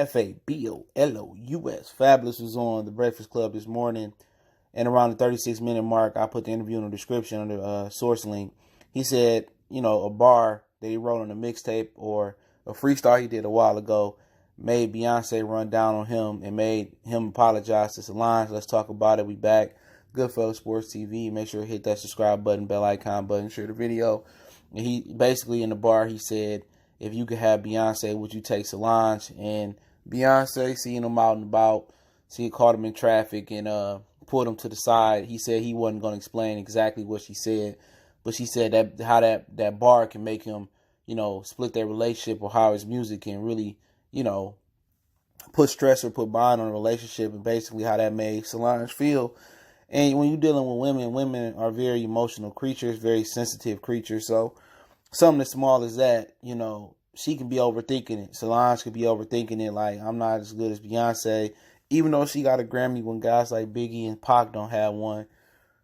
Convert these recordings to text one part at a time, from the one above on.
Fabolous. Fabolous was on the Breakfast Club this morning, and around the 36-minute mark, I put the interview in the description under source link. He said, a bar that he wrote on a mixtape or a freestyle he did a while ago made Beyonce run down on him and made him apologize to Solange. Let's talk about it. We back. Goodfellas Sports TV. Make sure to hit that subscribe button, bell icon button, share the video. And he basically in the bar, he said, if you could have Beyonce, would you take Solange? And Beyonce, seeing him out and about, caught him in traffic and pulled him to the side. He said he wasn't going to explain exactly what she said, but she said that how that bar can make him, split their relationship, or how his music can really, put stress or put bond on a relationship, and basically how that made Solange feel. And when you're dealing with women are very emotional creatures, very sensitive creatures. So something as small as that, she can be overthinking it. Solange could be overthinking it, like, I'm not as good as Beyonce. Even though she got a Grammy when guys like Biggie and Pac don't have one,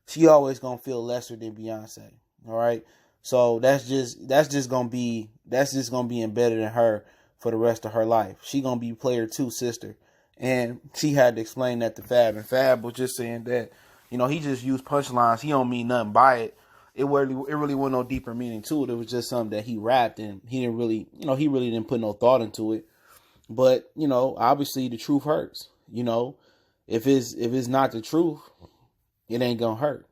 she always gonna feel lesser than Beyonce. All right. So that's just gonna be embedded in her for the rest of her life. She gonna be player 2 sister. And she had to explain that to Fab. And Fab was just saying that, he just used punchlines. He don't mean nothing by it. It really wasn't no deeper meaning to it. It was just something that he rapped, and he didn't really, he really didn't put no thought into it. But, obviously the truth hurts. If it's not the truth, it ain't gonna hurt.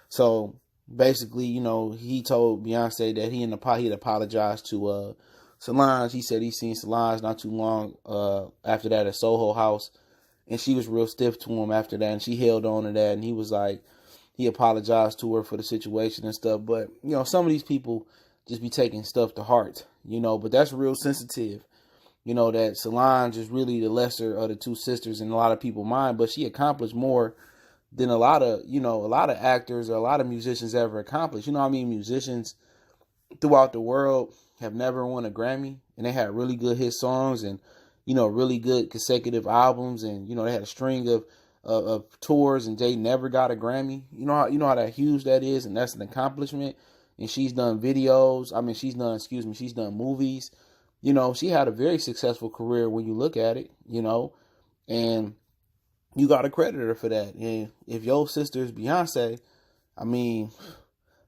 So basically, he told Beyonce that he'd apologized to Solange. He said he seen Solange not too long after that at Soho House, and she was real stiff to him after that, and she held on to that, and he was like, he apologized to her for the situation and stuff. But, some of these people just be taking stuff to heart, but that's real sensitive. That Solange is really the lesser of the 2 sisters in a lot of people's mind, but she accomplished more than a lot of actors or a lot of musicians ever accomplished. Musicians throughout the world have never won a Grammy, and they had really good hit songs and, really good consecutive albums, and, they had a string of tours, and they never got a Grammy. You know how that huge that is, and that's an accomplishment. And she's done videos. She's done movies. She had a very successful career when you look at it, and you got to credit her for that. And if your sister's Beyonce,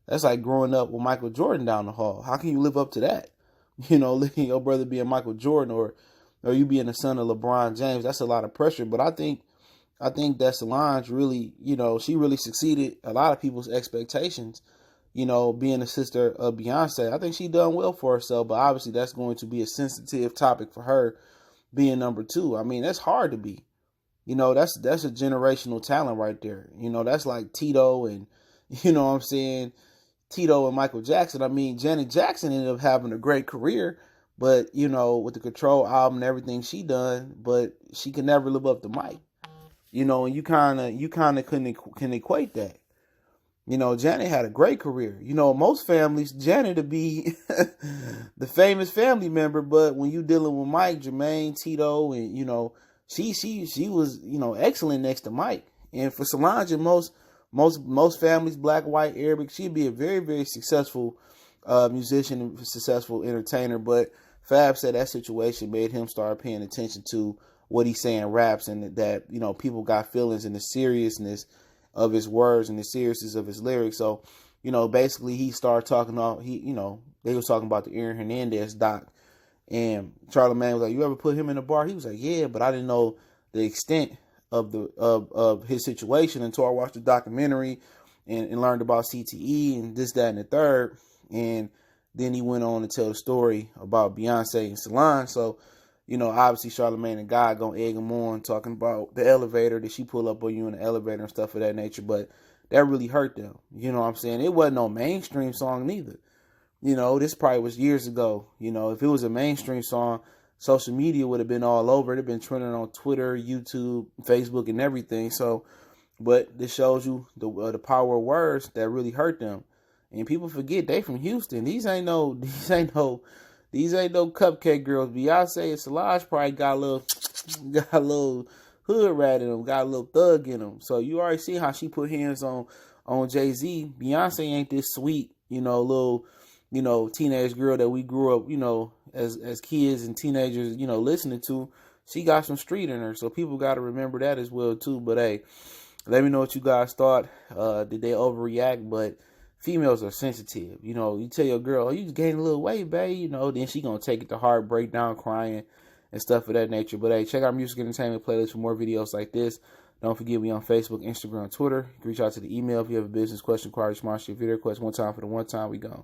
that's like growing up with Michael Jordan down the hall. How can you live up to that? Letting your brother be a Michael Jordan, or you being the son of LeBron James, that's a lot of pressure. But I think that Solange really, she really succeeded a lot of people's expectations, being a sister of Beyonce. I think she done well for herself, but obviously that's going to be a sensitive topic for her, being number 2. That's hard to be. That's a generational talent right there. That's like Tito and, Tito and Michael Jackson. Janet Jackson ended up having a great career, but, with the Control album and everything she done, but she could never live up to Mike. And you kind of can equate that. Janet had a great career. Most families, Janet to be the famous family member, but when you dealing with Mike, Jermaine, Tito, and she was excellent next to Mike. And for Solange, and most families, black, white, Arabic, she'd be a very, very successful musician and successful entertainer. But Fab said that situation made him start paying attention to what he's saying raps, and that, people got feelings in the seriousness of his words and the seriousness of his lyrics. So, basically he started talking about, they was talking about the Aaron Hernandez doc, and Charlamagne was like, you ever put him in a bar? He was like, yeah, but I didn't know the extent of his situation until I watched the documentary and learned about CTE and this, that, and the third. And then he went on to tell the story about Beyonce and Solange. So, obviously Charlamagne and God gonna egg him on, talking about the elevator, that she pull up on you in the elevator and stuff of that nature. But that really hurt them. You know what I'm saying? It wasn't no mainstream song neither. This probably was years ago. If it was a mainstream song, social media would have been all over. It had been trending on Twitter, YouTube, Facebook, and everything. So, but this shows you the power of words that really hurt them. And people forget they from Houston. These ain't no cupcake girls. Beyonce and Solange probably got a little hood rat in them, got a little thug in them. So you already see how she put hands on Jay-Z. Beyonce ain't this sweet, little, teenage girl that we grew up, as kids and teenagers, you know, listening to, she got some street in her. So people got to remember that as well too. But hey, let me know what you guys thought. Did they overreact? But females are sensitive. You know, you tell your girl, oh, you just gained a little weight, babe. You know, then she gonna take it to heart, break down, crying, and stuff of that nature. But hey, check out Music Entertainment Playlist for more videos like this. Don't forget me on Facebook, Instagram, Twitter. You can reach out to the email if you have a business question, inquiry, sponsorship, video request. One time for the one time, we gone.